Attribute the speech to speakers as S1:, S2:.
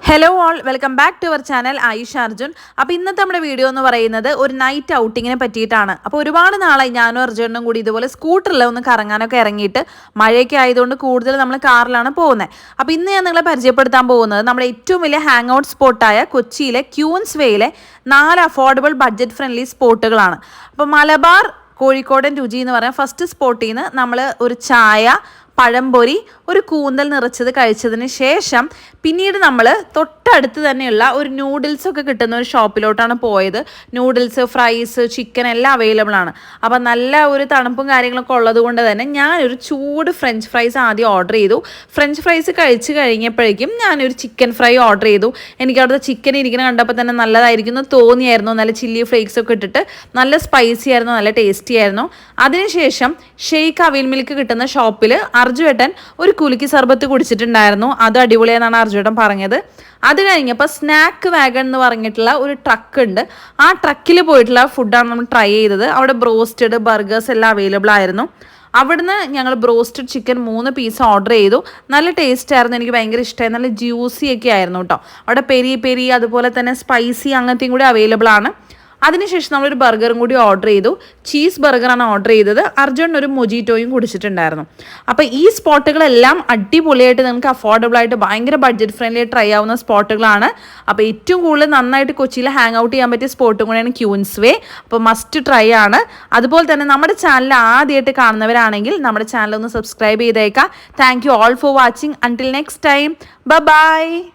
S1: Hello all welcome back to our channel Aisha Arjun. അപ്പോൾ ഇന്നത്തെ നമ്മുടെ വീഡിയോ എന്ന് പറയുന്നത് ഒരു നൈറ്റ് ഔട്ടിങ്ങിനെ പറ്റിയിട്ടാണ്. അപ്പോൾ ഒരുപാട് നാളായി ഞാനും അർജുനും കൂടി ഇതുപോലെ സ്കൂട്ടറിൽ ഒന്ന് കറങ്ങാനൊക്കെ ഇറങ്ങിയിട്ട്, മഴയൊക്കെ ആയതുകൊണ്ട് കൂടുതൽ നമ്മൾ കാറിലാണ് പോകുന്നത്. അപ്പോൾ ഇന്ന് ഞാൻ നിങ്ങളെ പരിചയപ്പെടുത്താൻ പോകുന്നത് നമ്മുടെ ഏറ്റവും വലിയ ഹാങ് ഔട്ട് സ്പോട്ടായ കൊച്ചിയിലെ ക്യൂൻസ് വേയിലെ 4 അഫോർഡബിൾ ബഡ്ജറ്റ് ഫ്രണ്ട്ലി സ്പോട്ടുകളാണ്. അപ്പോൾ മലബാർ കോഴിക്കോടൻ രുചി എന്ന് പറയാം ഫസ്റ്റ് സ്പോട്ടിൽ നിന്ന് നമ്മൾ ഒരു ചായ, പഴംപൊരി, ഒരു കൂന്തൽ നിറച്ചത് കഴിച്ചതിന് ശേഷം പിന്നീട് നമ്മൾ തൊട്ടടുത്ത് തന്നെയുള്ള ഒരു നൂഡിൽസൊക്കെ കിട്ടുന്ന ഒരു ഷോപ്പിലോട്ടാണ് പോയത്. നൂഡിൽസ്, ഫ്രൈസ്, ചിക്കൻ എല്ലാം അവൈലബിൾ ആണ്. അപ്പോൾ നല്ല ഒരു തണുപ്പും കാര്യങ്ങളൊക്കെ ഉള്ളത് കൊണ്ട് തന്നെ ഞാനൊരു ചൂട് ഫ്രഞ്ച് ഫ്രൈസ് ആദ്യം ഓർഡർ ചെയ്തു. ഫ്രഞ്ച് ഫ്രൈസ് കഴിച്ച് കഴിഞ്ഞപ്പോഴേക്കും ഞാനൊരു ചിക്കൻ ഫ്രൈ ഓർഡർ ചെയ്തു. എനിക്ക് അവിടുത്തെ ചിക്കൻ ഇരിക്കുന്ന കണ്ടപ്പോൾ തന്നെ നല്ലതായിരിക്കുന്നു തോന്നിയായിരുന്നു. നല്ല ചില്ലി ഫ്ലേക്സ് ഒക്കെ ഇട്ടിട്ട് നല്ല സ്പൈസി ആയിരുന്നു, നല്ല ടേസ്റ്റി ആയിരുന്നു. അതിനുശേഷം ഷെയ്ക്ക് അവിൽ മിൽക്ക് കിട്ടുന്ന ഷോപ്പിൽ അർജുവേട്ടൻ ഒരു കുലുക്കി സർബത്ത് കുടിച്ചിട്ടുണ്ടായിരുന്നു. അത് അടിപൊളിയാണെന്നാണ് അർജുവേട്ടൻ പറഞ്ഞത്. അത് കഴിഞ്ഞപ്പോൾ സ്നാക്ക് വാഗൺ എന്ന് പറഞ്ഞിട്ടുള്ള ഒരു ട്രക്ക് ഉണ്ട്. ആ ട്രക്കിൽ പോയിട്ടുള്ള ഫുഡാണ് നമ്മൾ ട്രൈ ചെയ്തത്. അവിടെ ബ്രോസ്റ്റഡ്, ബർഗേഴ്സ് എല്ലാം അവൈലബിൾ ആയിരുന്നു. അവിടുന്ന് ഞങ്ങൾ ബ്രോസ്റ്റഡ് ചിക്കൻ 3 പീസ് ഓർഡർ ചെയ്തു. നല്ല ടേസ്റ്റ് ആയിരുന്നു, എനിക്ക് ഭയങ്കര ഇഷ്ടമായി. നല്ല ജ്യൂസി ഒക്കെ ആയിരുന്നു കേട്ടോ. അവിടെ പെരി പെരി അതുപോലെ തന്നെ സ്പൈസി അങ്ങനത്തെയും കൂടി അവൈലബിൾ ആണ്. അതിനുശേഷം നമ്മളൊരു ബർഗറും കൂടി ഓർഡർ ചെയ്തു. ചീസ് ബർഗറാണ് ഓർഡർ ചെയ്തത്. അർജുൻ ഒരു മൊജിറ്റോയും കുടിച്ചിട്ടുണ്ടായിരുന്നു. അപ്പോൾ ഈ സ്പോട്ടുകളെല്ലാം അടിപൊളിയായിട്ട് നിങ്ങൾക്ക് അഫോർഡബിൾ ആയിട്ട് ഭയങ്കര ബഡ്ജറ്റ് ഫ്രണ്ട്ലി ആയിട്ട് ട്രൈ ആവുന്ന സ്പോട്ടുകളാണ്. അപ്പോൾ ഏറ്റവും കൂടുതൽ നന്നായിട്ട് കൊച്ചിയിൽ ഹാങ് ഔട്ട് ചെയ്യാൻ പറ്റിയ സ്പോട്ടും കൂടിയാണ് ക്യൂൻസ് വേ. അപ്പോൾ മസ്റ്റ് ട്രൈ ആണ്. അതുപോലെ തന്നെ നമ്മുടെ ചാനൽ ആദ്യമായിട്ട് കാണുന്നവരാണെങ്കിൽ നമ്മുടെ ചാനൽ ഒന്ന് സബ്സ്ക്രൈബ് ചെയ്തേക്കാം. Thank you all for watching. Until next time, by.